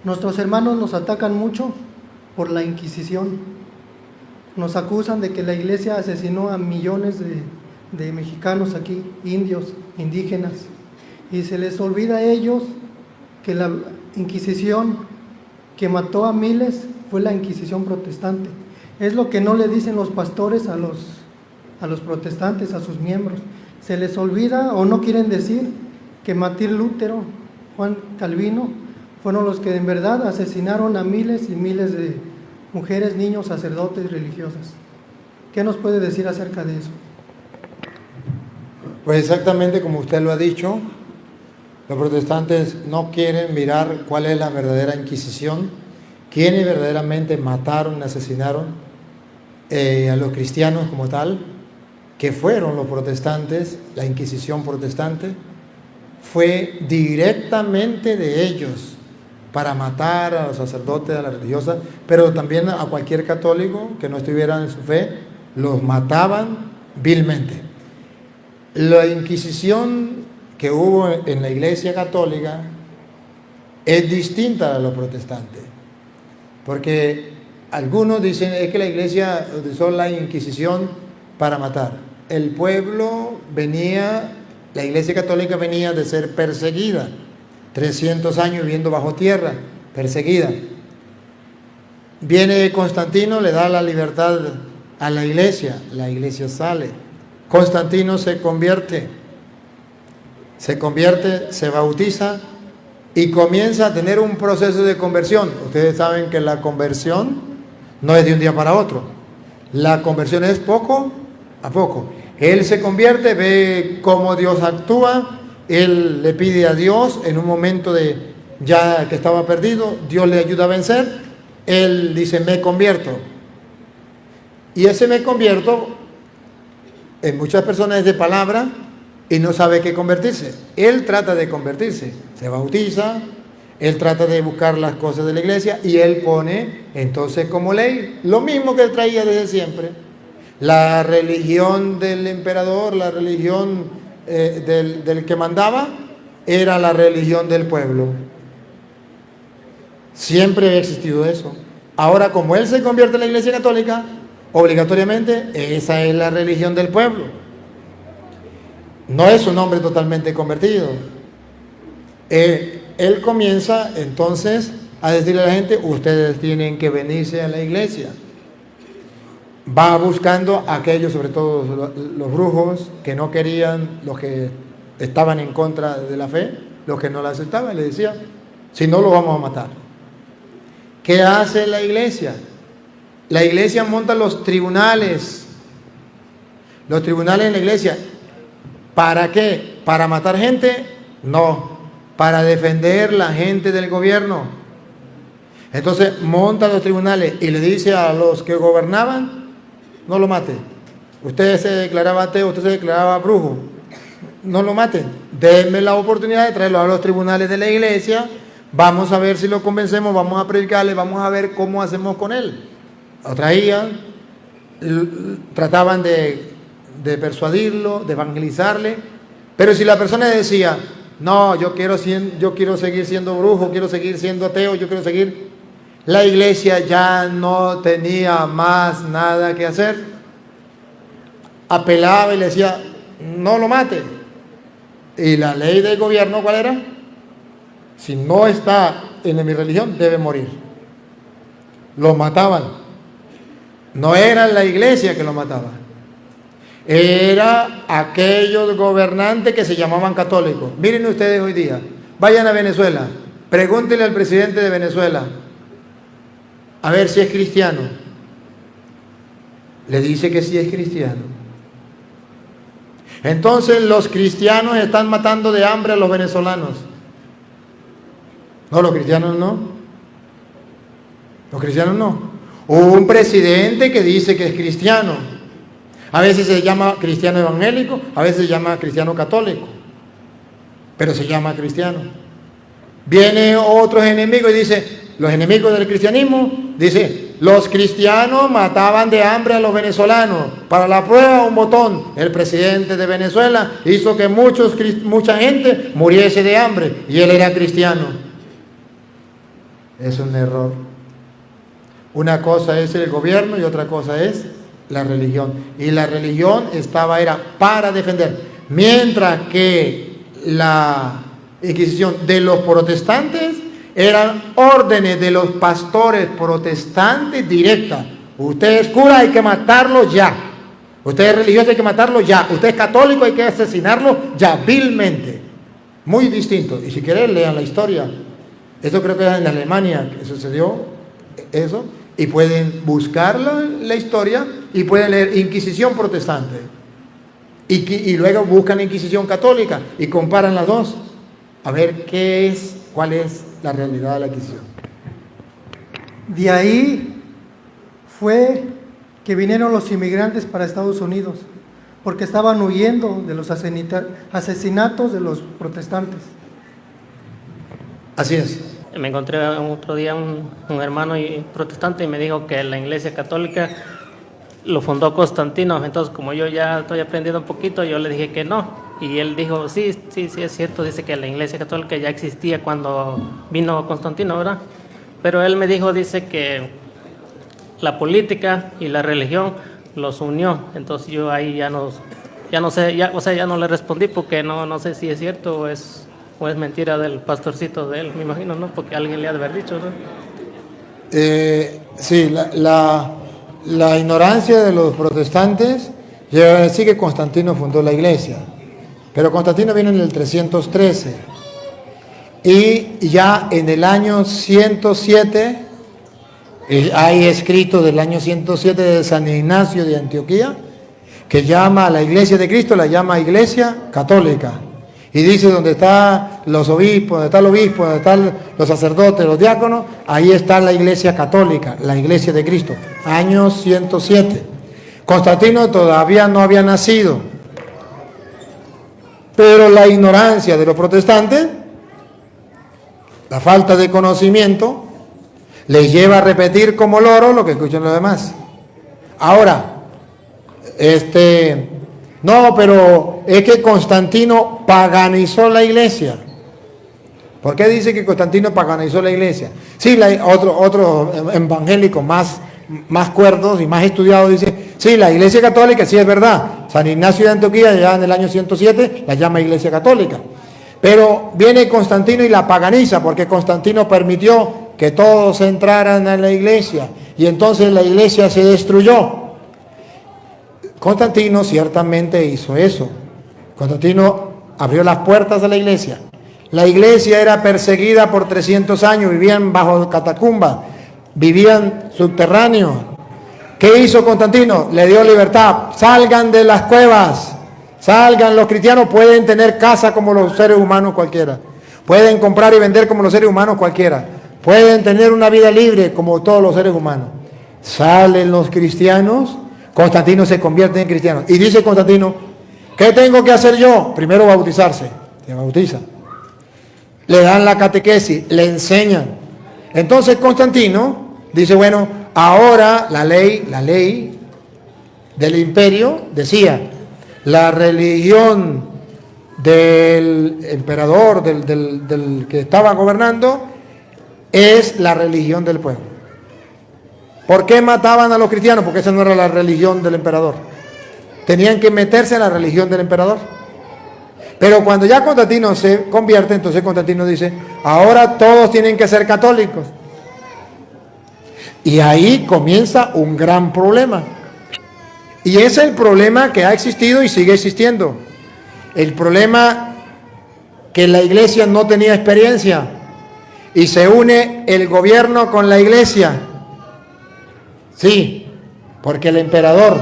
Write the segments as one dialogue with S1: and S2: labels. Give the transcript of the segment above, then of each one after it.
S1: Nuestros hermanos nos atacan mucho por la Inquisición. Nos acusan de que la iglesia asesinó a millones de mexicanos aquí, indios, indígenas, y se les olvida a ellos que la Inquisición que mató a miles fue la Inquisición protestante. Es lo que no le dicen los pastores a los protestantes, a sus miembros. Se les olvida o no quieren decir que Martín Lutero, Juan Calvino, fueron los que en verdad asesinaron a miles y miles de mujeres, niños, sacerdotes y religiosas. ¿Qué nos puede decir acerca de eso?
S2: Pues exactamente como usted lo ha dicho, los protestantes no quieren mirar cuál es la verdadera Inquisición, quiénes verdaderamente mataron, asesinaron a los cristianos como tal, que fueron los protestantes. La Inquisición protestante fue directamente de ellos para matar a los sacerdotes, a las religiosas, pero también a cualquier católico que no estuviera en su fe, los mataban vilmente. La Inquisición que hubo en la Iglesia Católica es distinta a los protestantes, porque algunos dicen es que la Iglesia utilizó la Inquisición para matar. El pueblo venía, la Iglesia Católica venía de ser perseguida, 300 años viviendo bajo tierra, perseguida. Viene Constantino, le da la libertad a la iglesia sale. Constantino se convierte, se bautiza y comienza a tener un proceso de conversión. Ustedes saben que la conversión no es de un día para otro. La conversión es poco a poco. Él se convierte, ve cómo Dios actúa, él le pide a Dios en un momento de ya que estaba perdido, Dios le ayuda a vencer, él dice me convierto. Y ese me convierto, en muchas personas es de palabra y no sabe qué convertirse. Él trata de convertirse, se bautiza, él trata de buscar las cosas de la iglesia y él pone entonces como ley lo mismo que él traía desde siempre. La religión del emperador, la religión del que mandaba, era la religión del pueblo. Siempre había existido eso. Ahora, como él se convierte en la Iglesia Católica, obligatoriamente esa es la religión del pueblo. No es un hombre totalmente convertido. Él comienza entonces a decirle a la gente, ustedes tienen que venirse a la iglesia. Va buscando a aquellos, sobre todo los brujos, que no querían, los que estaban en contra de la fe, los que no la aceptaban, le decía, si no lo vamos a matar. ¿Qué hace la iglesia? La iglesia monta los tribunales en la iglesia. ¿Para qué? ¿Para matar gente? No, para defender la gente del gobierno. Entonces monta los tribunales y le dice a los que gobernaban, no lo maten. Usted se declaraba ateo, usted se declaraba brujo, no lo maten. Denme la oportunidad de traerlo a los tribunales de la iglesia, vamos a ver si lo convencemos, vamos a predicarle, vamos a ver cómo hacemos con él. Lo traían, trataban de persuadirlo, de evangelizarle, pero si la persona decía, no, yo quiero seguir siendo brujo, quiero seguir siendo ateo, yo quiero seguir, la iglesia ya no tenía más nada que hacer. Apelaba y le decía, no lo mate. Y la ley del gobierno, ¿cuál era? Si no está en mi religión, debe morir. Lo mataban. No era la iglesia que lo mataba. Era aquellos gobernantes que se llamaban católicos. Miren ustedes hoy día, vayan a Venezuela, pregúntenle al presidente de Venezuela, a ver si es cristiano. Le dice que sí es cristiano. Entonces los cristianos están matando de hambre a los venezolanos. No, los cristianos no. Los cristianos no. Hubo un presidente que dice que es cristiano. A veces se llama cristiano evangélico, a veces se llama cristiano católico, pero se llama cristiano. Viene otros enemigos y dice, los enemigos del cristianismo, dice, los cristianos mataban de hambre a los venezolanos. Para la prueba, un botón. El presidente de Venezuela hizo que mucha gente muriese de hambre y él era cristiano. Es un error. Una cosa es el gobierno y otra cosa es la religión. Y la religión era para defender. Mientras que la Inquisición de los protestantes eran órdenes de los pastores protestantes directas. Usted es cura, hay que matarlo ya. Usted es religioso, hay que matarlo ya. Usted es católico, hay que asesinarlo ya, vilmente. Muy distinto. Y si quieren, lean la historia. Eso creo que es en Alemania que sucedió eso. Y pueden buscar la historia y pueden leer Inquisición protestante. Y luego buscan Inquisición católica y comparan las dos. A ver cuál es la realidad de la Inquisición.
S1: De ahí fue que vinieron los inmigrantes para Estados Unidos, porque estaban huyendo de los asesinatos de los protestantes.
S2: Así es.
S3: Me encontré otro día un hermano protestante y me dijo que la Iglesia Católica lo fundó Constantino. Entonces, como yo ya estoy aprendiendo un poquito, yo le dije que no. Y él dijo, sí, es cierto, dice que la Iglesia Católica ya existía cuando vino Constantino, ¿verdad? Pero él me dice que la política y la religión los unió. Entonces yo ahí ya no sé, ya no le respondí porque no sé si es cierto o es mentira del pastorcito de él, me imagino, ¿no? Porque alguien le ha de haber dicho, ¿no?
S2: Sí, la ignorancia de los protestantes llega a decir que Constantino fundó la iglesia. Pero Constantino vino en el 313 y ya en el año 107, hay escrito del año 107 de San Ignacio de Antioquía, que llama a la iglesia de Cristo, la llama iglesia católica. Y dice donde están los obispos, donde está el obispo, donde están los sacerdotes, los diáconos, ahí está la iglesia católica, la iglesia de Cristo, año 107. Constantino todavía no había nacido. Pero la ignorancia de los protestantes, la falta de conocimiento, les lleva a repetir como loro lo que escuchan los demás. Ahora, no, pero es que Constantino paganizó la iglesia. ¿Por qué dice que Constantino paganizó la iglesia? Sí, otro evangélico más cuerdos y más estudiados dice, sí, la iglesia católica sí es verdad. San Ignacio de Antioquía ya en el año 107 la llama iglesia católica. Pero viene Constantino y la paganiza porque Constantino permitió que todos entraran a la iglesia y entonces la iglesia se destruyó. Constantino ciertamente hizo eso. Constantino abrió las puertas de la iglesia. La iglesia era perseguida por 300 años, vivían bajo catacumbas, vivían subterráneos. ¿Qué hizo Constantino? Le dio libertad. Salgan de las cuevas, salgan. Los cristianos pueden tener casa como los seres humanos cualquiera. Pueden comprar y vender como los seres humanos cualquiera. Pueden tener una vida libre como todos los seres humanos. Salen los cristianos, Constantino se convierte en cristiano. Y dice Constantino, ¿qué tengo que hacer yo? Primero bautizarse. Se bautiza. Le dan la catequesis, le enseñan. Entonces Constantino dice, bueno, ahora la ley del imperio decía, la religión del emperador, del que estaba gobernando, es la religión del pueblo. ¿Por qué mataban a los cristianos? Porque esa no era la religión del emperador. Tenían que meterse en la religión del emperador. Pero cuando ya Constantino se convierte, entonces Constantino dice, ahora todos tienen que ser católicos. Y ahí comienza un gran problema. Y es el problema que ha existido y sigue existiendo. El problema que la iglesia no tenía experiencia y se une el gobierno con la iglesia. Sí, porque el emperador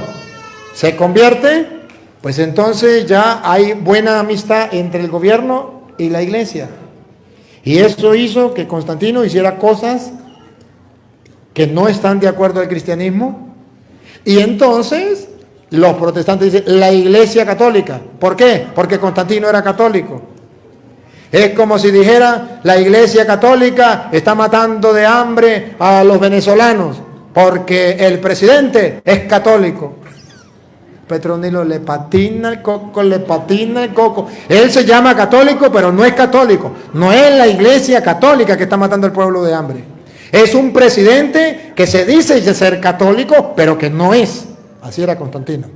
S2: se convierte, pues entonces ya hay buena amistad entre el gobierno y la iglesia. Y eso hizo que Constantino hiciera cosas que no están de acuerdo al cristianismo. Y entonces los protestantes dicen, la iglesia católica. ¿Por qué? Porque Constantino era católico. Es como si dijera, la iglesia católica está matando de hambre a los venezolanos, porque el presidente es católico. Petronilo le patina el coco. Él se llama católico, pero no es católico. No es la iglesia católica que está matando al pueblo de hambre. Es un presidente que se dice ser católico, pero que no es. Así era Constantino.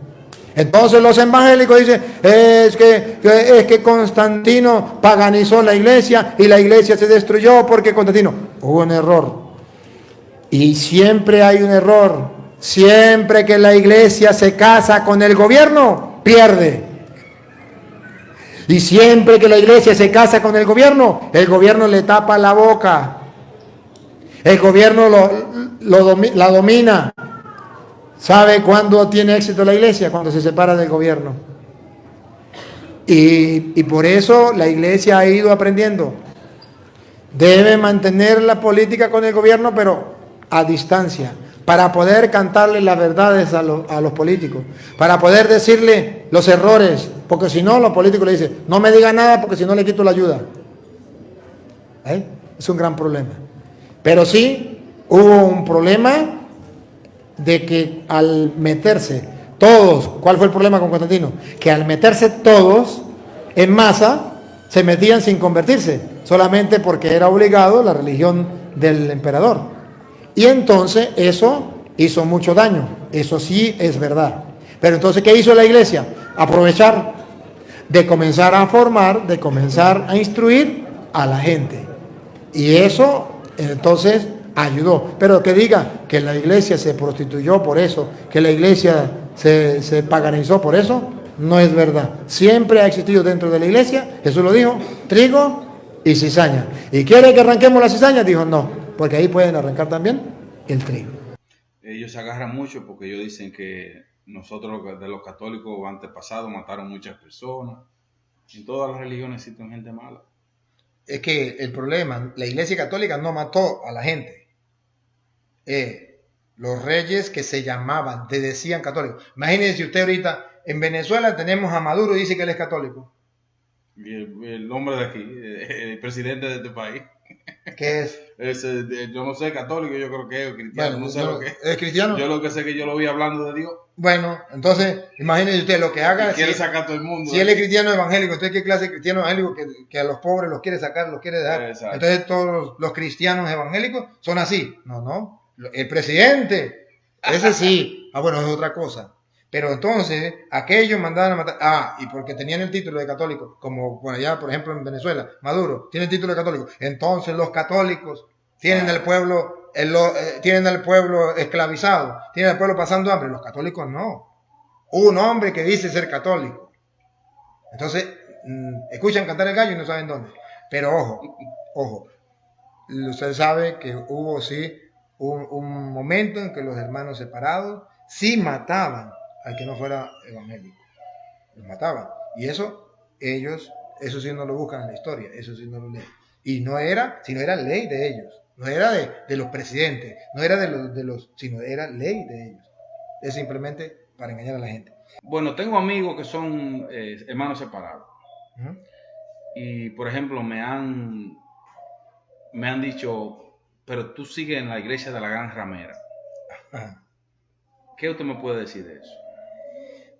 S2: Entonces los evangélicos dicen, es que Constantino paganizó la iglesia y la iglesia se destruyó porque Constantino. Hubo un error. Y siempre hay un error. Siempre que la iglesia se casa con el gobierno, pierde. Y siempre que la iglesia se casa con el gobierno le tapa la boca. El gobierno la domina. ¿Sabe cuándo tiene éxito la iglesia? Cuando se separa del gobierno. Y por eso la iglesia ha ido aprendiendo. Debe mantener la política con el gobierno, pero a distancia, para poder cantarle las verdades a los políticos, para poder decirle los errores, porque si no, los políticos le dicen, no me diga nada porque si no le quito la ayuda. Es un gran problema. Pero sí, hubo un problema de que al meterse todos, ¿cuál fue el problema con Constantino? Que al meterse todos en masa, se metían sin convertirse, solamente porque era obligado la religión del emperador. Y entonces eso hizo mucho daño, eso sí es verdad. Pero entonces, ¿qué hizo la iglesia? Aprovechar de comenzar a formar, de comenzar a instruir a la gente. Y eso entonces ayudó. Pero que diga que la iglesia se prostituyó por eso, que la iglesia se paganizó por eso, no es verdad. Siempre ha existido dentro de la iglesia, Jesús lo dijo, trigo y cizaña. ¿Y quiere que arranquemos la cizaña? Dijo no, porque ahí pueden arrancar también el trigo.
S4: Ellos se agarran mucho porque ellos dicen que nosotros de los católicos antepasados mataron muchas personas. En todas las religiones existen gente mala.
S2: Es que el problema, la iglesia católica no mató a la gente. Los reyes que se llamaban, te decían católicos. Imagínense usted ahorita, en Venezuela tenemos a Maduro y dice que él es católico.
S4: Y el hombre de aquí, el presidente de este país.
S2: ¿Qué es?
S4: Yo no sé, católico, yo creo que es cristiano,
S2: Bueno,
S4: no sé lo que es.
S2: ¿Es cristiano?
S4: Yo lo que sé es que yo lo vi hablando de Dios.
S2: Bueno, entonces, imagínese usted lo que haga.
S4: Quiere sacar a todo el mundo.
S2: Si él es cristiano evangélico, ¿usted qué clase de cristiano evangélico que a los pobres los quiere sacar, los quiere dejar?
S4: Exacto.
S2: Entonces todos los cristianos evangélicos son así. No. El presidente, ese sí. Bueno, es otra cosa. Pero entonces, aquellos mandaban a matar. Y porque tenían el título de católico, como por allá, por ejemplo, en Venezuela, Maduro tiene el título de católico. Entonces los católicos tienen al pueblo, tienen al pueblo esclavizado, tienen al pueblo pasando hambre. Los católicos no. Un hombre que dice ser católico. Entonces, escuchan cantar el gallo y no saben dónde. Pero ojo. Usted sabe que hubo sí un momento en que los hermanos separados sí mataban al que no fuera evangélico. Los mataban. Y eso sí no lo buscan en la historia, eso sí no lo leen. Y no era, sino era ley de ellos. No era de los presidentes, no era de los, sino era ley de ellos. Es simplemente para engañar a la gente.
S4: Bueno, tengo amigos que son hermanos separados.
S2: ¿Mm?
S4: Y, por ejemplo, me han dicho, pero tú sigues en la iglesia de la Gran Ramera.
S2: Ajá.
S4: ¿Qué usted me puede decir de eso?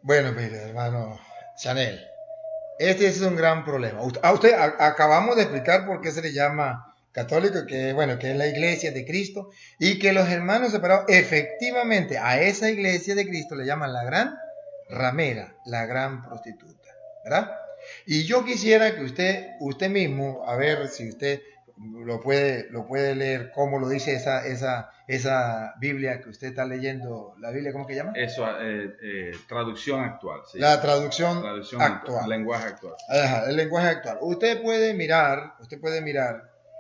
S2: Bueno, mire, hermano Chanel, este es un gran problema. A usted acabamos de explicar por qué se le llama católico, que es la iglesia de Cristo, y que los hermanos separados, efectivamente, a esa iglesia de Cristo le llaman la Gran Ramera, la gran prostituta, ¿verdad? Y yo quisiera que usted mismo, a ver si usted lo puede leer, cómo lo dice esa Biblia que usted está leyendo, la Biblia, ¿cómo que llama?
S4: Eso, traducción actual. Sí.
S2: La traducción actual.
S4: Lenguaje actual.
S2: Ajá, el lenguaje actual. Usted puede mirar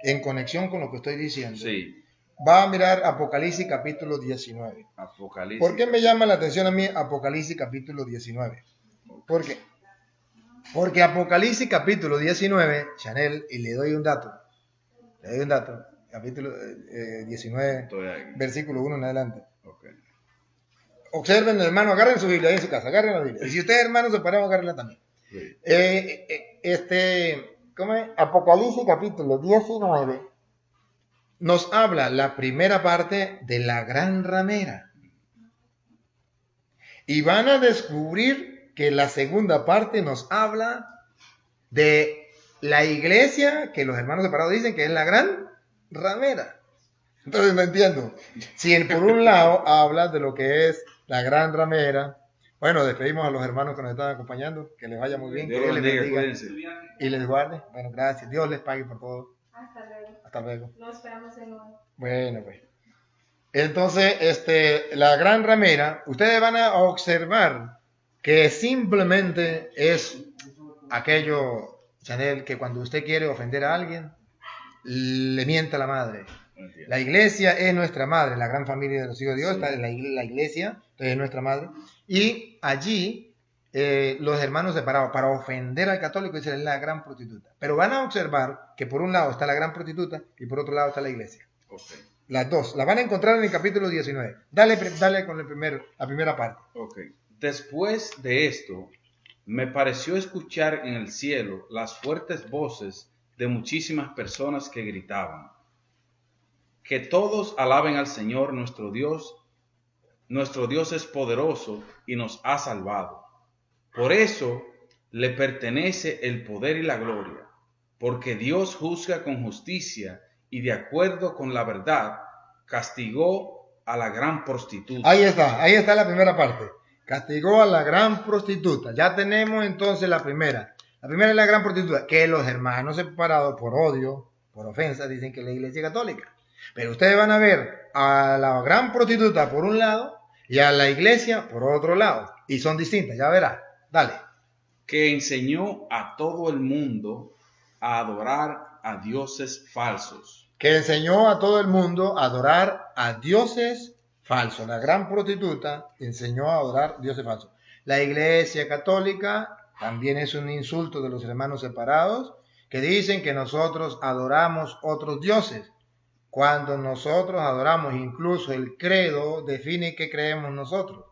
S2: en conexión con lo que estoy diciendo.
S4: Sí.
S2: Va a mirar Apocalipsis capítulo 19.
S4: Apocalipsis.
S2: ¿Por qué me llama la atención a mí Apocalipsis capítulo 19? ¿Por qué? Porque Apocalipsis capítulo 19, Chanel, y le doy un dato, capítulo 19, versículo 1 en adelante.
S4: Okay.
S2: Observen, hermano, agarren su Biblia ahí en su casa, agarren la Biblia. Y si ustedes, hermanos, se pararon, agárrenla también.
S4: Sí.
S2: ¿Cómo es? Apocalipsis capítulo 19 nos habla la primera parte de la gran ramera. Y van a descubrir que la segunda parte nos habla de la iglesia que los hermanos separados dicen que es la gran ramera. Entonces no entiendo. Si por un lado habla de lo que es la gran ramera, bueno, despedimos a los hermanos que nos están acompañando, que les vaya muy bien,
S4: Dios
S2: que Dios
S4: los
S2: les
S4: bendiga,
S2: bendiga
S4: cuídense.
S2: y les guarde. Bueno, gracias. Dios les pague por todo.
S5: Hasta luego.
S2: Hasta luego.
S5: Nos esperamos de nuevo.
S2: Bueno, pues. Entonces, la gran ramera, ustedes van a observar que simplemente es aquello, Chanel, que cuando usted quiere ofender a alguien, le mienta a la madre. La iglesia es nuestra madre, la gran familia de los hijos de Dios, está en la iglesia, es nuestra madre. Y allí los hermanos separados, para ofender al católico, dicen es la gran prostituta. Pero van a observar que por un lado está la gran prostituta y por otro lado está la iglesia.
S4: Okay.
S2: Las dos, la van a encontrar en el capítulo 19. Dale con la primera parte.
S4: Okay. Después de esto, me pareció escuchar en el cielo las fuertes voces de muchísimas personas que gritaban: que todos alaben al Señor nuestro Dios. Nuestro Dios es poderoso y nos ha salvado. Por eso le pertenece el poder y la gloria, porque Dios juzga con justicia y de acuerdo con la verdad castigó a la gran prostituta.
S2: Ahí está la primera parte. Castigó a la gran prostituta. Ya tenemos entonces la primera. La primera es la gran prostituta, que los hermanos separados por odio, por ofensa, dicen que es la iglesia católica. Pero ustedes van a ver a la gran prostituta por un lado y a la iglesia por otro lado. Y son distintas, ya verá. Dale.
S4: Que enseñó a todo el mundo a adorar a dioses falsos.
S2: Que enseñó a todo el mundo a adorar a dioses falsos. La gran prostituta enseñó a adorar dioses falsos. La iglesia católica también es un insulto de los hermanos separados que dicen que nosotros adoramos otros dioses. Cuando nosotros adoramos, incluso el credo define qué creemos nosotros.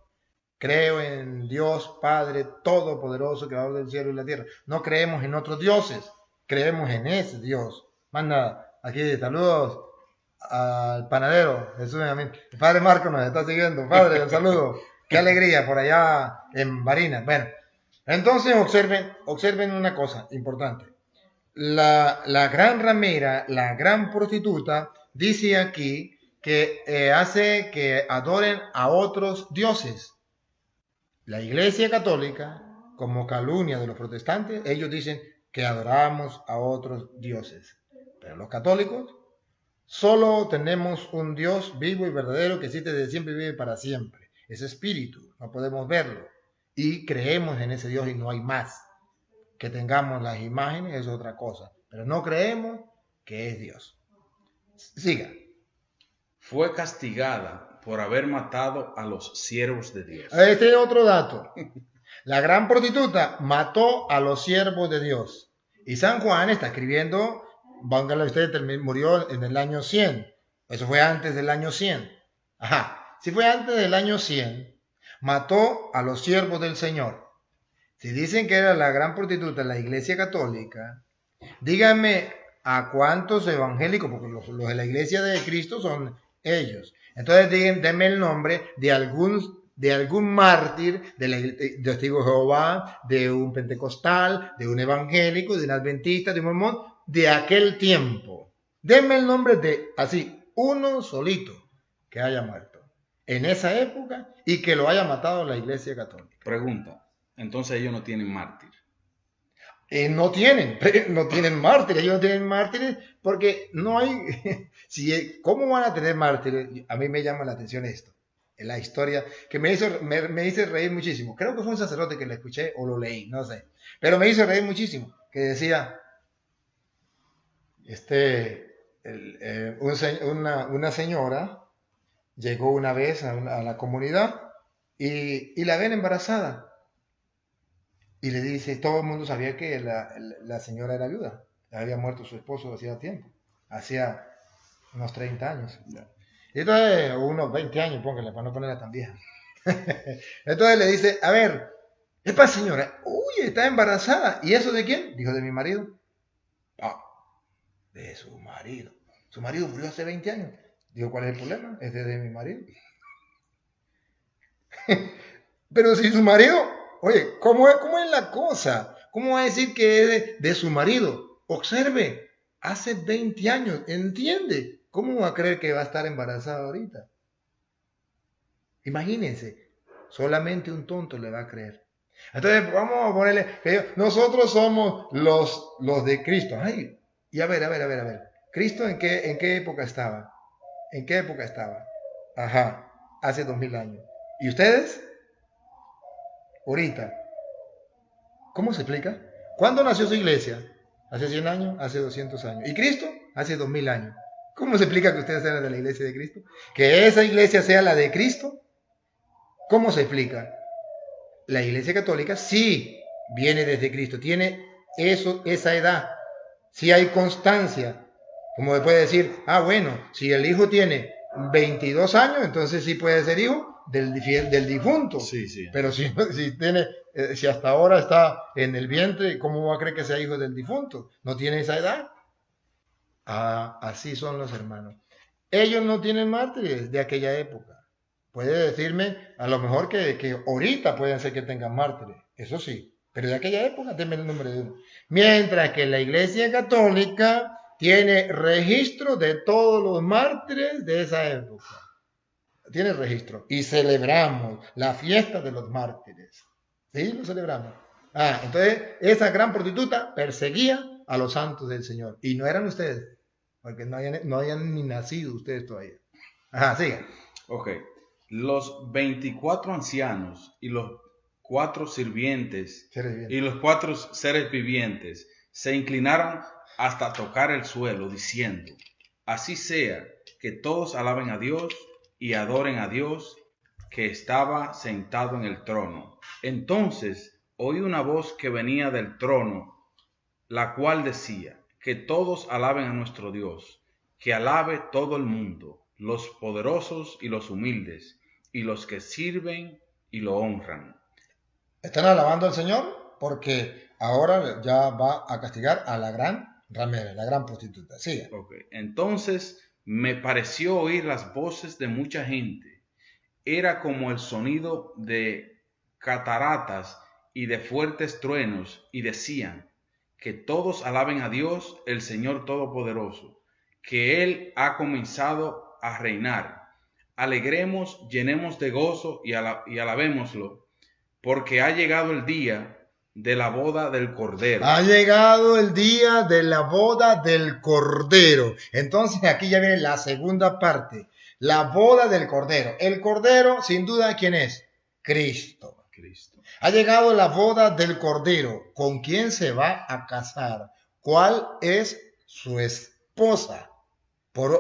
S2: Creo en Dios Padre Todopoderoso, Creador del cielo y la tierra. No creemos en otros dioses, creemos en ese Dios. Más nada, aquí saludos al panadero, Jesús, amén. El Padre Marco nos está siguiendo. Padre, un saludo. Qué alegría por allá en Barinas. Bueno, entonces observen una cosa importante. La gran ramera, la gran prostituta, dice aquí que hace que adoren a otros dioses. La iglesia católica, como calumnia de los protestantes, ellos dicen que adoramos a otros dioses. Pero los católicos solo tenemos un Dios vivo y verdadero que existe desde siempre y vive para siempre. Es espíritu, no podemos verlo. Y creemos en ese Dios y no hay más. Que tengamos las imágenes es otra cosa. Pero no creemos que es Dios. Siga.
S4: Fue castigada por haber matado a los siervos de Dios.
S2: Este es otro dato. La gran prostituta mató a los siervos de Dios. Y San Juan está escribiendo, póngale usted, murió en el año 100. Eso fue antes del año 100. Ajá. Si fue antes del año 100, mató a los siervos del Señor. Si dicen que era la gran prostituta en la iglesia católica, díganme a cuántos evangélicos, porque los de la iglesia de Cristo son ellos. Entonces denme el nombre de algún mártir, de testigo de Jehová, de un pentecostal, de un evangélico, de un adventista, de un mormón, de aquel tiempo. Denme el nombre de, así, uno solito que haya muerto en esa época y que lo haya matado la iglesia católica.
S4: Pregunta, entonces ellos no tienen mártir.
S2: No tienen mártires, ellos no tienen mártires porque no hay, ¿cómo van a tener mártires? A mí me llama la atención esto, en la historia, que me hizo reír muchísimo. Creo que fue un sacerdote que lo escuché o lo leí, no sé, pero me hizo reír muchísimo, que decía, una señora llegó una vez a la comunidad y la ven embarazada. Y le dice, todo el mundo sabía que la señora era viuda. Había muerto su esposo hacía tiempo. Hacía unos 30 años. Y entonces, unos 20 años, póngale, para no ponerla tan vieja. Entonces le dice, a ver, epa señora, uy, está embarazada. ¿Y eso de quién? Dijo, de mi marido. Ah, de su marido. Su marido murió hace 20 años. Dijo, ¿cuál es el problema? Es de mi marido. Pero si su marido... Oye, ¿cómo es la cosa? ¿Cómo va a decir que es de su marido? Observe, hace 20 años, ¿entiende? ¿cómo va a creer que va a estar embarazada ahorita? Imagínense, solamente un tonto le va a creer. Entonces, vamos a ponerle que nosotros somos los de Cristo. Ay, y a ver. ¿Cristo en qué época estaba? ¿En qué época estaba? Ajá, hace 2000 años. ¿Y ustedes? Ahorita. ¿Cómo se explica? ¿Cuándo nació su iglesia? ¿Hace 100 años? ¿Hace 200 años? ¿Y Cristo? Hace 2000 años. ¿Cómo se explica que ustedes sean de la iglesia de Cristo? ¿Que esa iglesia sea la de Cristo? ¿Cómo se explica? La iglesia católica sí viene desde Cristo, tiene esa edad, sí hay constancia. Como se puede decir, bueno, si el hijo tiene 22 años, entonces sí puede ser hijo del difunto.
S4: Sí, sí.
S2: Pero si hasta ahora está en el vientre, ¿cómo va a creer que sea hijo del difunto? ¿No tiene esa edad? Así son los hermanos. Ellos no tienen mártires de aquella época. Puede decirme, a lo mejor que ahorita pueden ser que tengan mártires, eso sí, pero de aquella época denme el nombre de uno. Mientras que la Iglesia Católica tiene registro de todos los mártires de esa época. Tiene registro. Y celebramos la fiesta de los mártires. ¿Sí? Lo celebramos. Entonces, esa gran prostituta perseguía a los santos del Señor. Y no eran ustedes, porque no hayan ni nacido ustedes todavía. Sigan.
S4: Ok. Los 24 ancianos y los 4 sirvientes y los 4 seres vivientes se inclinaron hasta tocar el suelo, diciendo: así sea, que todos alaben a Dios y adoren a Dios que estaba sentado en el trono. Entonces oí una voz que venía del trono, la cual decía: que todos alaben a nuestro Dios, que alabe todo el mundo, los poderosos y los humildes, y los que sirven y lo honran.
S2: Están alabando al Señor porque ahora ya va a castigar a la gran ramera, la gran prostituta. Sigue.
S4: Okay. Entonces me pareció oír las voces de mucha gente. Era como el sonido de cataratas y de fuertes truenos, y decían: que todos alaben a Dios, el Señor Todopoderoso, que Él ha comenzado a reinar. Alegremos, llenemos de gozo y alabémoslo, porque ha llegado el día de la boda del Cordero.
S2: Ha llegado el día de la boda del Cordero. Entonces aquí ya viene la segunda parte, la boda del Cordero. El Cordero, sin duda, ¿quién es? Cristo. Ha llegado la boda del Cordero. ¿Con quién se va a casar? ¿Cuál es su esposa?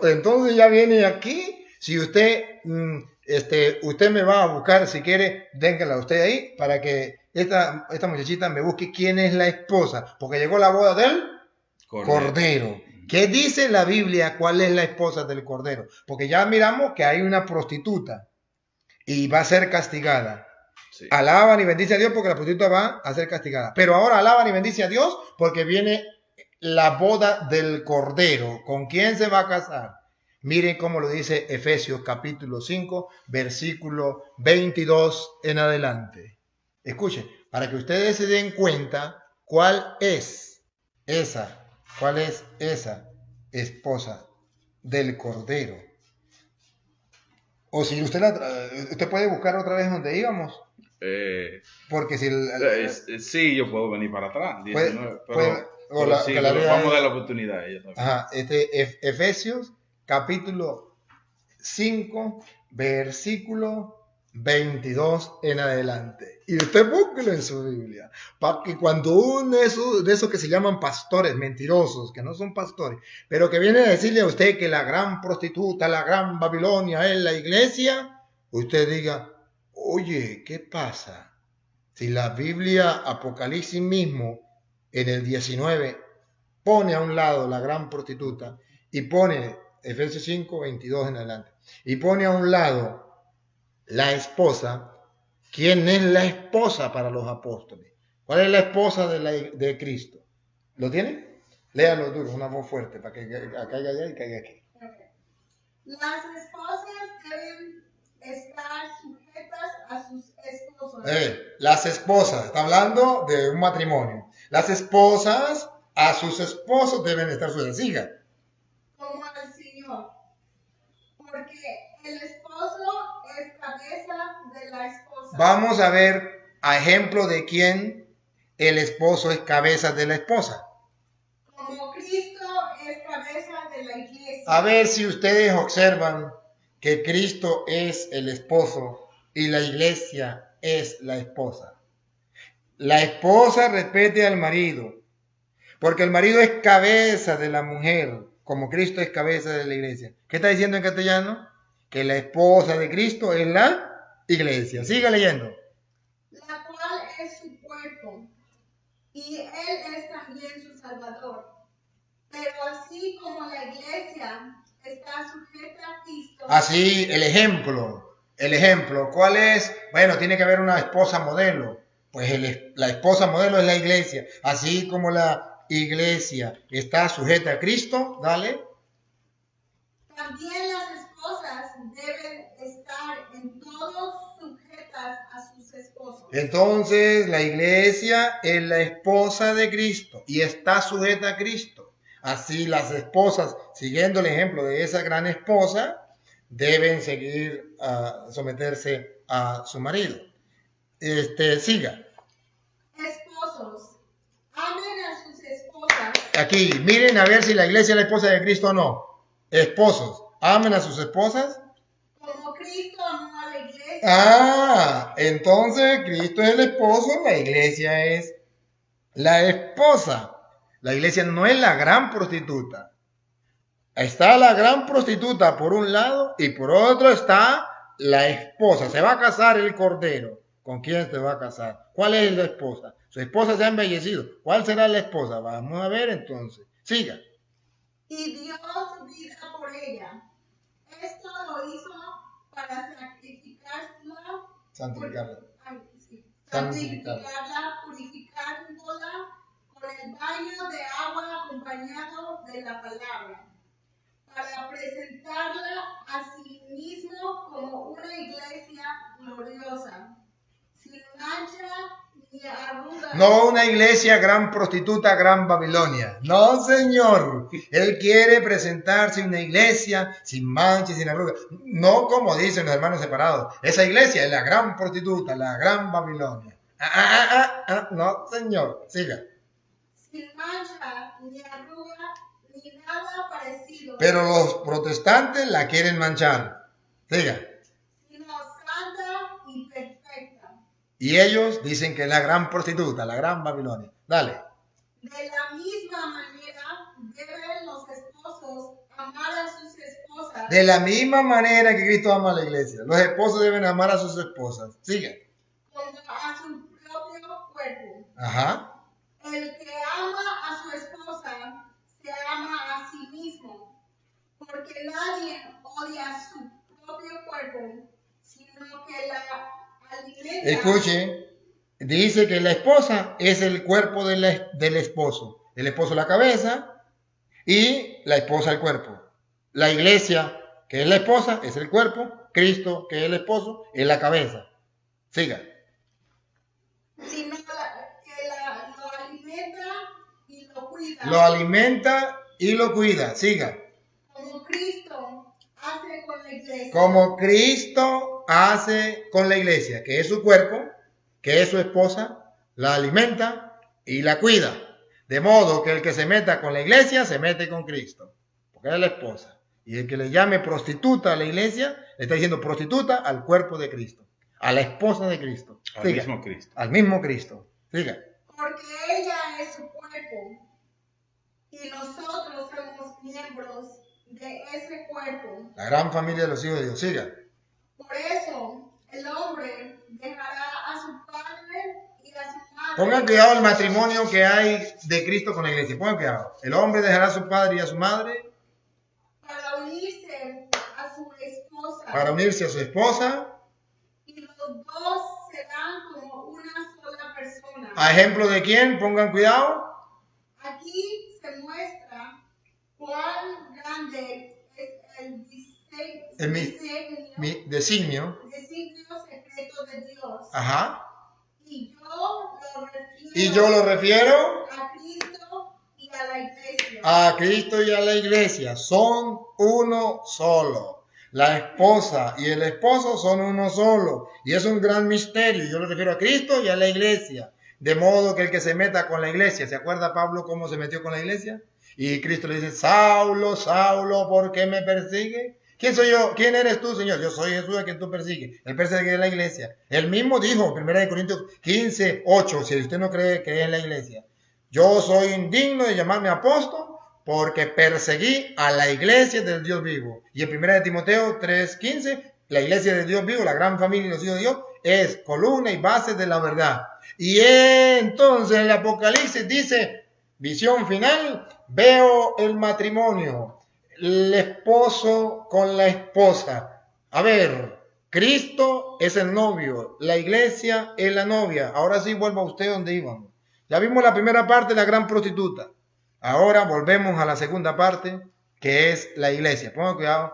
S2: Entonces ya viene aquí. Si usted me va a buscar, si quiere, déngala usted ahí para que esta muchachita me busque quién es la esposa, porque llegó la boda del Cordero. ¿Qué dice la Biblia? ¿Cuál es la esposa del Cordero? Porque ya miramos que hay una prostituta y va a ser castigada. Sí. Alaban y bendice a Dios porque la prostituta va a ser castigada. Pero ahora alaban y bendice a Dios porque viene la boda del Cordero. ¿Con quién se va a casar? Miren cómo lo dice Efesios capítulo 5, versículo 22 en adelante. Escuchen, para que ustedes se den cuenta cuál es esa esposa del Cordero. O si usted puede buscar otra vez donde íbamos. Porque si
S4: sí, yo puedo venir para atrás. 19,
S2: vamos
S4: a dar la oportunidad a ella.
S2: Efesios capítulo 5, versículo 22 en adelante. Y usted búsquelo en su Biblia. Para que cuando uno de esos que se llaman pastores mentirosos, que no son pastores, pero que viene a decirle a usted que la gran prostituta, la gran Babilonia es la iglesia, usted diga: oye, ¿qué pasa? Si la Biblia, Apocalipsis mismo, en el 19, pone a un lado la gran prostituta y pone Efesios 5, 22 en adelante, y pone a un lado la esposa. ¿Quién es la esposa para los apóstoles? ¿Cuál es la esposa de Cristo? ¿Lo tiene? Léalo duro, una voz fuerte, para que caiga allá y caiga aquí.
S5: Las esposas deben estar sujetas a sus esposos.
S2: Las esposas, está hablando de un matrimonio. Las esposas a sus esposos deben estar sujetas. Siga.
S5: Como al Señor. porque el esposo es cabeza de la esposa.
S2: Vamos a ver a ejemplo de quién el esposo es cabeza de la esposa.
S5: Como Cristo es cabeza de la iglesia.
S2: A ver si ustedes observan que Cristo es el esposo y la iglesia es la esposa. La esposa respete al marido, porque el marido es cabeza de la mujer, como Cristo es cabeza de la iglesia. ¿Qué está diciendo en castellano? Que la esposa de Cristo es la iglesia. Siga leyendo.
S5: La cual es su cuerpo, y Él es también su Salvador. Pero así como la iglesia está sujeta a Cristo.
S2: Así, el ejemplo, ¿cuál es? Bueno, tiene que haber una esposa modelo. Pues la esposa modelo es la iglesia. Así como la iglesia está sujeta a Cristo, dale.
S5: También las esposas deben estar en todo sujetas a sus esposos.
S2: Entonces, la iglesia es la esposa de Cristo y está sujeta a Cristo. Así las esposas, siguiendo el ejemplo de esa gran esposa, deben seguir someterse a su marido. Siga.
S5: Esposos, amen a sus esposas.
S2: Aquí, miren a ver si la iglesia es la esposa de Cristo o no. Esposos, amen a sus esposas.
S5: Como Cristo amó a la iglesia.
S2: Entonces Cristo es el esposo, la iglesia es la esposa. La iglesia no es la gran prostituta. Está la gran prostituta por un lado y por otro está la esposa. Se va a casar el cordero. ¿Con quién se va a casar? ¿Cuál es la esposa? Su esposa se ha embellecido. ¿Cuál será la esposa? Vamos a ver entonces. Siga.
S5: Y dio su vida por ella. Esto lo hizo para santificarla.
S2: Santificarla.
S5: Santificarla, purificándola con el baño de agua acompañado de la palabra, para presentarla a sí mismo como una iglesia gloriosa, sin mancha ni arruga.
S2: No una iglesia gran prostituta, gran Babilonia. No, Señor. Él quiere presentarse una iglesia sin mancha y sin arrugas. No como dicen los hermanos separados. Esa iglesia es la gran prostituta, la gran Babilonia. No, Señor. Siga.
S5: Sin mancha, ni arruga, ni nada parecido.
S2: Pero los protestantes la quieren manchar. Siga.
S5: Sino santa y perfecta.
S2: Y ellos dicen que es la gran prostituta, la gran Babilonia. Dale.
S5: De la misma manera deben los esposos amar a sus esposas.
S2: De la misma manera que Cristo ama a la iglesia. Los esposos deben amar a sus esposas. Sigue.
S5: Como a su propio cuerpo.
S2: Ajá.
S5: El que ama a su esposa se ama a sí mismo, porque nadie odia su propio cuerpo, sino que la alimenta.
S2: Escuche, dice que la esposa es el cuerpo del esposo. El esposo la cabeza y la esposa el cuerpo. La iglesia, que es la esposa, es el cuerpo. Cristo, que es el esposo, es la cabeza. Siga.
S5: Sino que lo alimenta y lo cuida.
S2: Lo alimenta y lo cuida. Siga.
S5: Como Cristo hace con la iglesia.
S2: Como Cristo hace con la iglesia, que es su cuerpo, que es su esposa, la alimenta y la cuida. De modo que el que se meta con la iglesia se mete con Cristo, porque es la esposa. Y el que le llame prostituta a la iglesia, le está diciendo prostituta al cuerpo de Cristo, a la esposa de Cristo.
S4: Al
S2: Siga.
S4: mismo Cristo.
S2: Al mismo Cristo. Siga.
S5: Porque ella es su cuerpo y nosotros somos miembros de ese cuerpo.
S2: La gran familia de los hijos de Dios. Siga.
S5: Por eso el hombre dejará a su padre y a su madre.
S2: Pongan cuidado el matrimonio que hay de Cristo con la iglesia. Pongan cuidado. El hombre dejará a su padre y a su madre
S5: para unirse a su esposa.
S2: para unirse a su esposa.
S5: Y los dos serán como una sola persona.
S2: ¿A ejemplo de quién? Pongan cuidado.
S5: Aquí se muestra cuán grande es el
S2: Designio.
S5: designio secreto de Dios.
S2: Ajá.
S5: Y yo lo refiero
S2: Y yo lo refiero
S5: a Cristo y a la iglesia.
S2: a Cristo y a la iglesia. Son uno solo. La esposa y el esposo son uno solo. Y es un gran misterio. Yo le refiero a Cristo y a la iglesia. De modo que el que se meta con la iglesia, ¿se acuerda Pablo cómo se metió con la iglesia? Y Cristo le dice, Saulo, Saulo, ¿por qué me persigue? ¿Quién soy yo? ¿Quién eres tú, Señor? Yo soy Jesús a quien tú persigues. El perseguidor de la iglesia. Él mismo dijo, 1 Corintios 15, 8, si usted no cree que es la iglesia. Yo soy indigno de llamarme apóstol porque perseguí a la iglesia del Dios vivo. Y en 1 Timoteo 3:15, la iglesia del Dios vivo, la gran familia de los hijos de Dios, es columna y base de la verdad. Y entonces el Apocalipsis dice, visión final, veo el matrimonio, el esposo con la esposa. A ver, Cristo es el novio, la iglesia es la novia. Ahora sí vuelva usted donde íbamos. Ya vimos la primera parte, la gran prostituta. Ahora volvemos a la segunda parte, que es la iglesia. Pongan cuidado.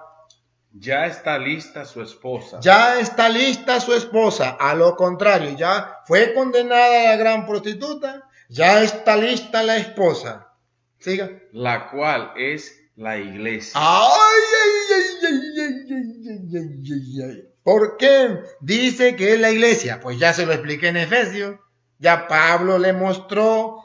S4: Ya está lista su esposa.
S2: Ya está lista su esposa. A lo contrario, ya fue condenada la gran prostituta. Ya está lista la esposa. Siga.
S4: La cual es la iglesia.
S2: Ay, ay, ay, ay, ay, ay, ay, ay, ay. ¿Por qué dice que es la iglesia? Pues ya se lo expliqué en Efesios. Ya Pablo le mostró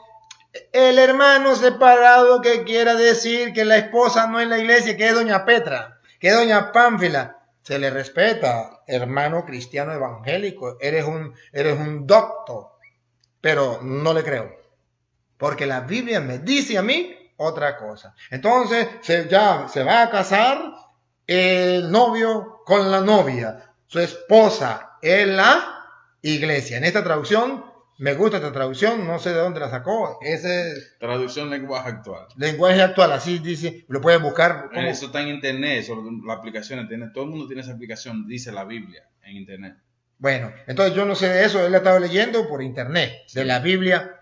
S2: el hermano separado que quiera decir que la esposa no es la iglesia, que es doña Petra, que es doña Pánfila. Se le respeta, hermano cristiano evangélico, eres un doctor, pero no le creo, porque la Biblia me dice a mí otra cosa. Entonces ya se va a casar el novio con la novia, su esposa es la iglesia. En esta traducción, me gusta esta traducción, no sé de dónde la sacó. Ese
S4: Traducción lenguaje actual.
S2: lenguaje actual, así dice, lo puedes buscar. ¿Cómo?
S4: Eso está en internet, eso, la aplicación tiene, todo el mundo tiene esa aplicación, dice la Biblia en internet.
S2: Bueno, entonces yo no sé de eso, él la estaba leyendo por internet, de la Biblia,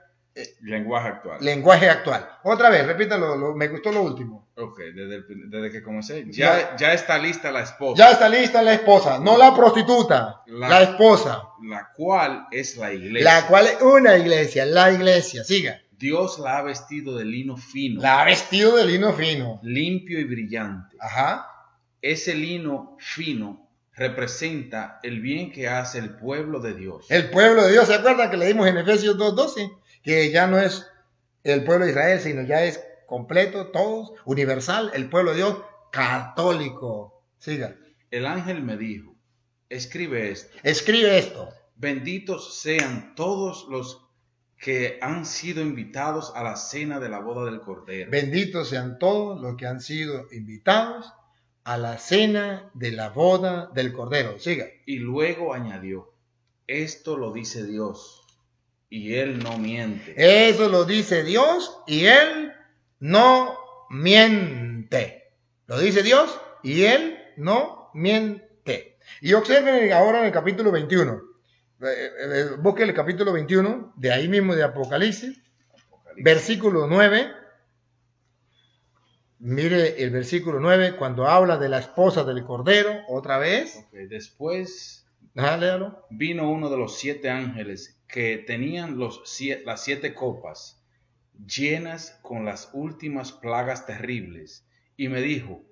S4: Lenguaje actual.
S2: lenguaje actual. Otra vez, repítalo, me gustó lo último.
S4: Ok, desde que comencé. Ya está lista la esposa.
S2: Ya está lista la esposa, no la prostituta, la esposa,
S4: La cual es la iglesia.
S2: la cual es una iglesia, la iglesia, siga.
S4: Dios la ha vestido de lino fino,
S2: La ha vestido de lino fino.
S4: limpio y brillante.
S2: Ajá.
S4: Ese lino fino representa el bien que hace el pueblo de Dios.
S2: El pueblo de Dios, ¿se acuerdan que leímos en Efesios 2:12? Que ya no es el pueblo de Israel, sino ya es completo, todos, universal, el pueblo de Dios, católico. Siga.
S4: El ángel me dijo, escribe esto.
S2: Escribe esto.
S4: Benditos sean todos los que han sido invitados a la cena de la boda del Cordero.
S2: Benditos sean todos los que han sido invitados a la cena de la boda del Cordero. Siga.
S4: Y luego añadió, esto lo dice Dios, y Él no miente.
S2: Eso lo dice Dios y Él no miente. Lo dice Dios y Él no miente. Y observen ahora en el capítulo 21. Busque el capítulo 21, de ahí mismo de Apocalipsis, versículo 9. Mire el versículo 9, cuando habla de la esposa del Cordero, otra vez.
S4: Okay, después
S2: Léalo.
S4: vino uno de los 7 ángeles que tenían las 7 copas llenas con las últimas plagas terribles, y me dijo,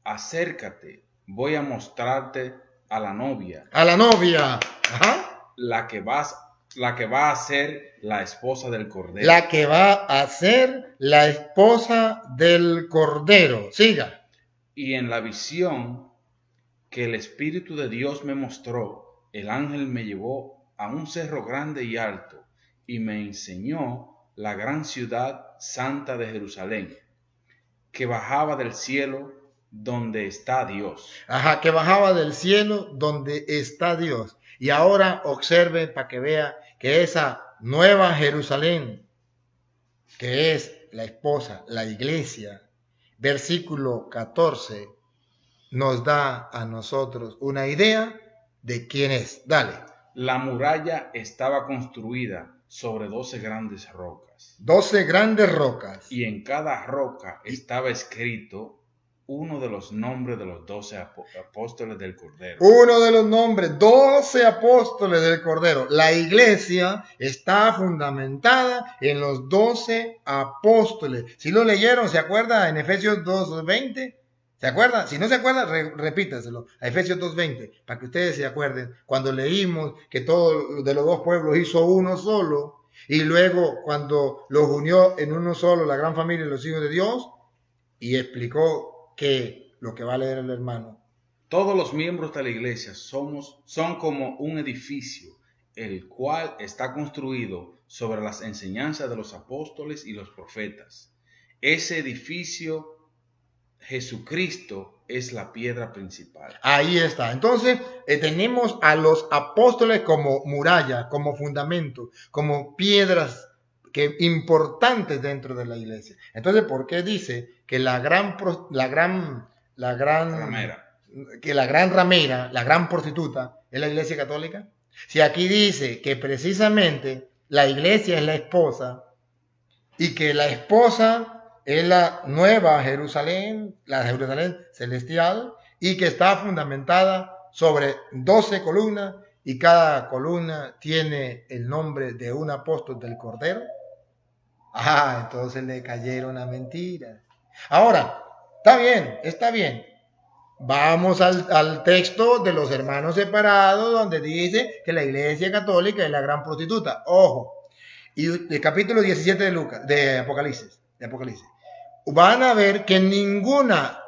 S4: acércate, voy a mostrarte a la novia.
S2: A la novia. Ajá.
S4: La que va a ser la esposa del Cordero.
S2: La que va a ser la esposa del Cordero. Siga.
S4: Y en la visión que el Espíritu de Dios me mostró, el ángel me llevó a un cerro grande y alto, y me enseñó la gran ciudad santa de Jerusalén, que bajaba del cielo donde está Dios.
S2: Ajá, que bajaba del cielo donde está Dios. Y ahora observe para que vea que esa nueva Jerusalén, que es la esposa, la iglesia, versículo 14, nos da a nosotros una idea de quién es. Dale.
S4: La muralla estaba construida sobre 12 grandes rocas.
S2: 12 grandes rocas.
S4: Y en cada roca estaba escrito uno de los nombres de los 12 apóstoles del Cordero.
S2: Uno de los nombres, 12 apóstoles del Cordero. La iglesia está fundamentada en los 12 apóstoles. Si lo leyeron, ¿se acuerda? En Efesios 2:20. ¿Se acuerdan? Si no se acuerdan, repítaselo a Efesios 2:20, para que ustedes se acuerden. Cuando leímos que todo de los dos pueblos hizo uno solo, y luego cuando los unió en uno solo, la gran familia de los hijos de Dios, y explicó que lo que va a leer el hermano.
S4: Todos los miembros de la iglesia son como un edificio, el cual está construido sobre las enseñanzas de los apóstoles y los profetas. Ese edificio, Jesucristo, es la piedra principal.
S2: Ahí está. Entonces, tenemos a los apóstoles como muralla, como fundamento, como piedras importantes dentro de la iglesia. Entonces, ¿por qué dice que la gran ramera, la gran prostituta es la iglesia católica? Si aquí dice que precisamente la iglesia es la esposa y que la esposa es la nueva Jerusalén, la Jerusalén celestial, y que está fundamentada sobre 12 columnas, y cada columna tiene el nombre de un apóstol del Cordero. Entonces le cayeron a mentiras. Ahora, está bien. Vamos al texto de los hermanos separados, donde dice que la iglesia católica es la gran prostituta. Ojo, y el capítulo 17 de Apocalipsis. Van a ver que ninguna,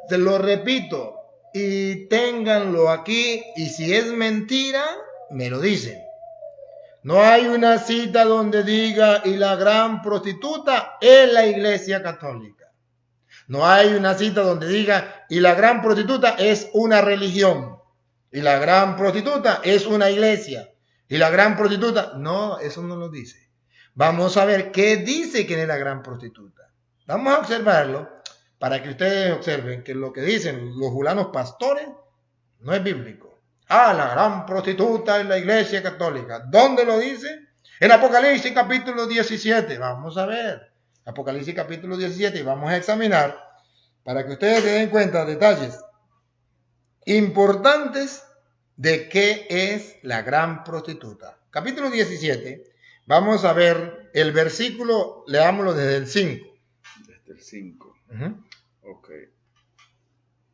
S2: te lo repito, y ténganlo aquí, y si es mentira, me lo dicen. No hay una cita donde diga, y la gran prostituta es la iglesia católica. No hay una cita donde diga, y la gran prostituta es una religión. Y la gran prostituta es una iglesia. Y la gran prostituta, no, eso no lo dice. Vamos a ver qué dice que es la gran prostituta. Vamos a observarlo para que ustedes observen que lo que dicen los julanos pastores no es bíblico. La gran prostituta es la iglesia católica. ¿Dónde lo dice? En Apocalipsis capítulo 17. Vamos a ver. Apocalipsis capítulo 17 y vamos a examinar para que ustedes se den cuenta de detalles importantes de qué es la gran prostituta. Capítulo 17. Vamos a ver el versículo, leámoslo desde el 5.
S4: Desde el 5.
S2: Uh-huh.
S4: Ok.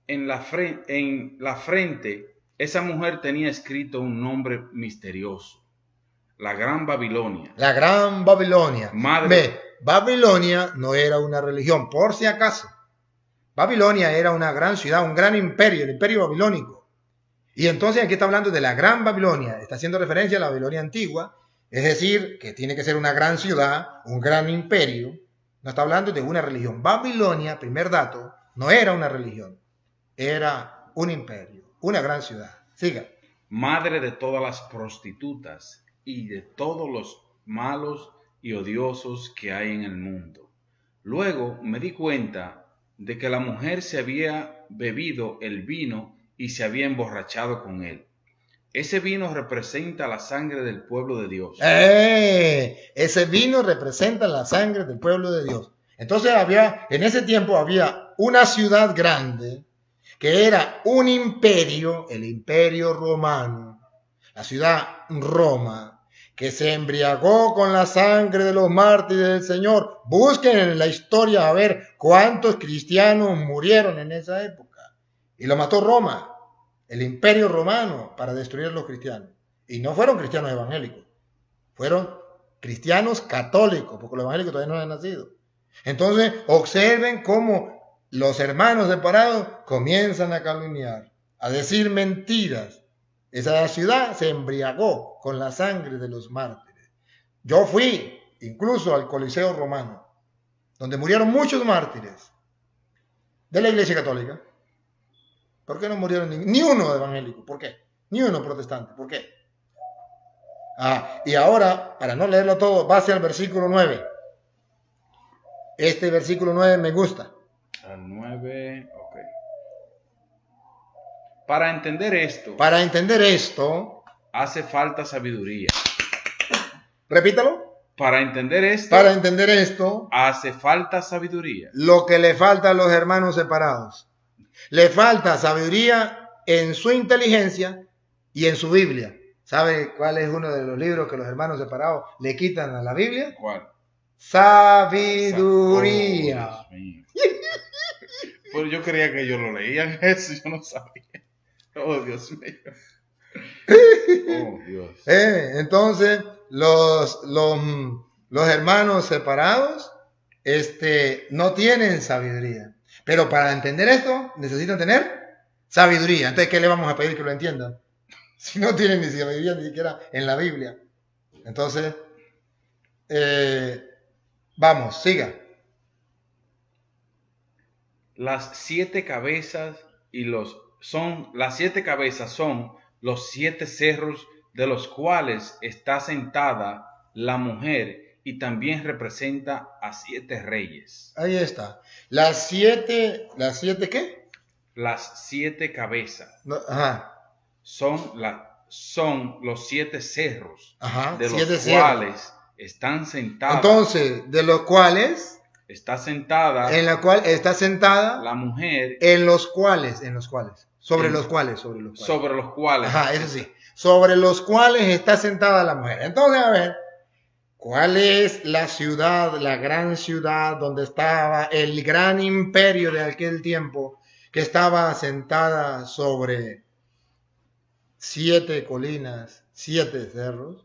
S4: En la frente, esa mujer tenía escrito un nombre misterioso. La Gran Babilonia.
S2: La Gran Babilonia.
S4: Madre.
S2: Babilonia no era una religión, por si acaso. Babilonia era una gran ciudad, un gran imperio, el imperio babilónico. Y entonces aquí está hablando de la Gran Babilonia. Está haciendo referencia a la Babilonia antigua. Es decir, que tiene que ser una gran ciudad, un gran imperio. No está hablando de una religión. Babilonia, primer dato, no era una religión. Era un imperio, una gran ciudad. Siga.
S4: Madre de todas las prostitutas y de todos los malos y odiosos que hay en el mundo. Luego me di cuenta de que la mujer se había bebido el vino y se había emborrachado con él. Ese vino representa la sangre del pueblo de Dios.
S2: Ese vino representa la sangre del pueblo de Dios. Entonces en ese tiempo había una ciudad grande que era un imperio, el imperio romano, la ciudad Roma, que se embriagó con la sangre de los mártires del Señor. Busquen en la historia a ver cuántos cristianos murieron en esa época. Y lo mató Roma, el imperio romano, para destruir a los cristianos. Y no fueron cristianos evangélicos, fueron cristianos católicos, porque los evangélicos todavía no han nacido. Entonces, observen cómo los hermanos separados comienzan a calumniar, a decir mentiras. Esa ciudad se embriagó con la sangre de los mártires. Yo fui incluso al Coliseo Romano, donde murieron muchos mártires de la Iglesia Católica. ¿Por qué no murieron ni uno evangélico? ¿Por qué? Ni uno protestante. ¿Por qué? Y ahora, para no leerlo todo, va hacia el versículo 9. Este versículo 9 me gusta.
S4: Al 9, ok. Para entender esto, hace falta sabiduría.
S2: Repítalo.
S4: Para entender esto, hace falta sabiduría.
S2: Lo que le falta a los hermanos separados. Le falta sabiduría en su inteligencia y en su Biblia. ¿Sabe cuál es uno de los libros que los hermanos separados le quitan a la Biblia?
S4: ¿Cuál?
S2: Sabiduría.
S4: Oh, Dios mío. Pues yo creía que ellos lo leían eso, yo no sabía. Oh, Dios mío. Oh, Dios.
S2: Entonces, los hermanos separados no tienen sabiduría. Pero para entender esto, necesitan tener sabiduría. Entonces, ¿qué le vamos a pedir que lo entiendan? Si no tienen ni sabiduría ni siquiera en la Biblia. Entonces, vamos, siga.
S4: Las 7 cabezas son los 7 cerros de los cuales está sentada la mujer y también representa a 7 reyes.
S2: Ahí está. ¿Las siete qué?
S4: Las 7 cabezas
S2: No, ajá.
S4: son los 7 cerros
S2: Ajá,
S4: de los
S2: 7 cerros.
S4: cuales están sentadas.
S2: Entonces, de los cuales
S4: Está sentada
S2: en la cual está sentada
S4: la mujer
S2: en los cuales, sobre
S4: En-
S2: los cuales.
S4: sobre los cuales
S2: Ajá, eso sí, sobre los cuales está sentada la mujer. Entonces, a ver, ¿cuál es la ciudad, la gran ciudad donde estaba el gran imperio de aquel tiempo que estaba sentada sobre 7 colinas, 7 cerros?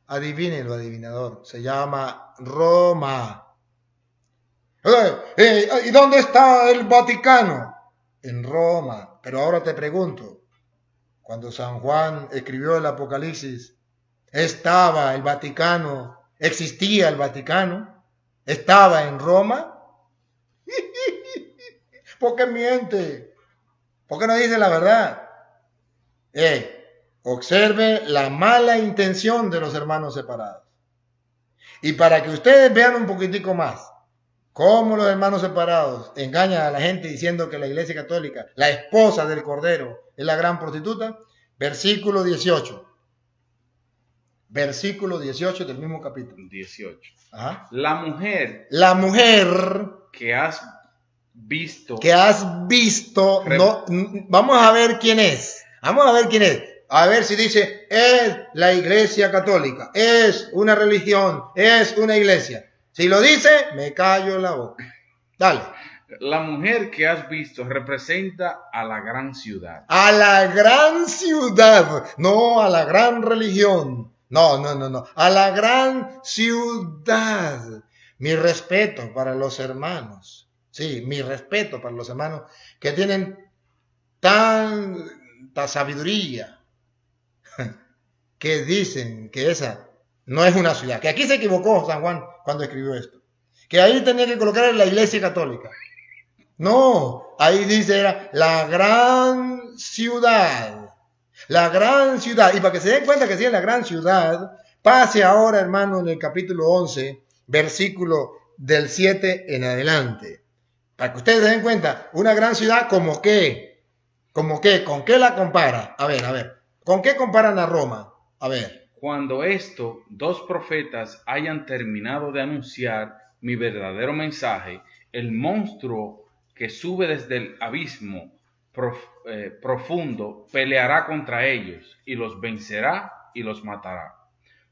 S2: Adivínelo, adivinador, se llama Roma. ¿Y dónde está el Vaticano? En Roma. Pero ahora te pregunto, cuando San Juan escribió el Apocalipsis, ¿estaba el Vaticano? ¿Existía el Vaticano? ¿Estaba en Roma? ¿Por qué miente? ¿Por qué no dice la verdad? Observe la mala intención de los hermanos separados. Y para que ustedes vean un poquitico más cómo los hermanos separados engañan a la gente diciendo que la Iglesia Católica, la esposa del Cordero, es la gran prostituta, versículo 18. Versículo 18 del mismo capítulo.
S4: 18.
S2: Ajá.
S4: La mujer
S2: La mujer
S4: que has visto
S2: vamos a ver quién es. Vamos a ver quién es. A ver si dice, es la Iglesia Católica, es una religión, es una iglesia. Si lo dice, me callo la boca. Dale.
S4: La mujer que has visto representa a la gran ciudad.
S2: A la gran ciudad, no a la gran religión. No. A la gran ciudad. Mi respeto para los hermanos. Sí, mi respeto para los hermanos que tienen tanta sabiduría que dicen que esa no es una ciudad. Que aquí se equivocó San Juan cuando escribió esto. Que ahí tenía que colocar la Iglesia Católica. No, ahí dice era la gran ciudad. La gran ciudad. Y para que se den cuenta que sí es la gran ciudad, pase ahora, hermano, en el capítulo 11, versículo del 7 en adelante. Para que ustedes se den cuenta, una gran ciudad como qué, ¿con qué la compara? A ver, ¿con qué comparan a Roma? A ver.
S4: Cuando 2 profetas hayan terminado de anunciar mi verdadero mensaje, el monstruo que sube desde el abismo profundo peleará contra ellos y los vencerá y los matará.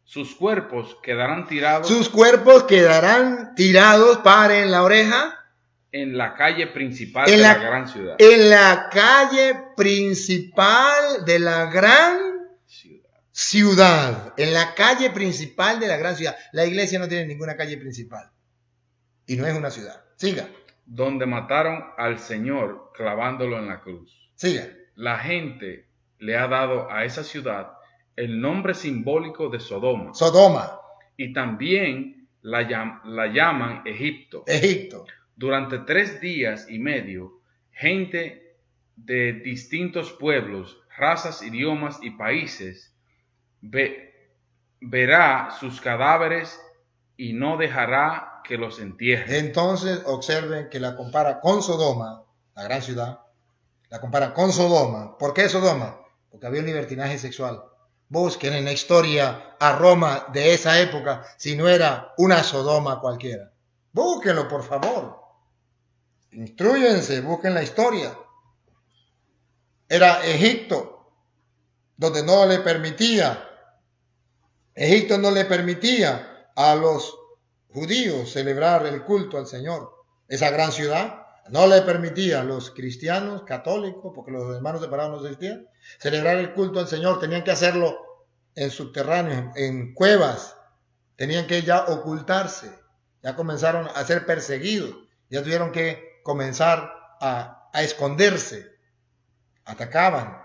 S4: Sus cuerpos quedarán tirados.
S2: Paren la oreja.
S4: En la calle principal de la gran ciudad.
S2: En la calle principal de la gran ciudad. En la calle principal de la gran ciudad. La iglesia no tiene ninguna calle principal. Y no es una ciudad. Siga.
S4: Donde mataron al Señor clavándolo en la cruz.
S2: Siga.
S4: La gente le ha dado a esa ciudad el nombre simbólico de Sodoma.
S2: Sodoma.
S4: Y también la llaman Egipto. Durante 3 días y medio, gente de distintos pueblos, razas, idiomas y países verá sus cadáveres y no dejará que los entierren.
S2: Entonces observen que la compara con Sodoma, la gran ciudad, la compara con Sodoma. ¿Por qué Sodoma? Porque había un libertinaje sexual. Busquen en la historia a Roma de esa época si no era una Sodoma cualquiera. Búsquenlo, por favor. Instrúyense, busquen la historia. Era Egipto, donde Egipto no le permitía a los judíos celebrar el culto al Señor. Esa gran ciudad, no le permitía a los cristianos católicos, porque los hermanos separados no existían, celebrar el culto al Señor. Tenían que hacerlo en subterráneos, en cuevas. Tenían que ya ocultarse. Ya comenzaron a ser perseguidos. Ya tuvieron que comenzar a esconderse. Atacaban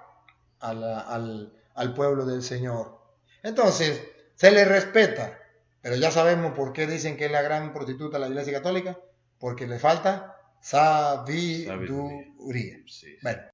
S2: al pueblo del Señor. Entonces, se le respeta. Pero ya sabemos por qué dicen que es la gran prostituta de la Iglesia Católica. Porque le falta sabiduría.
S4: Sí.
S2: Bueno.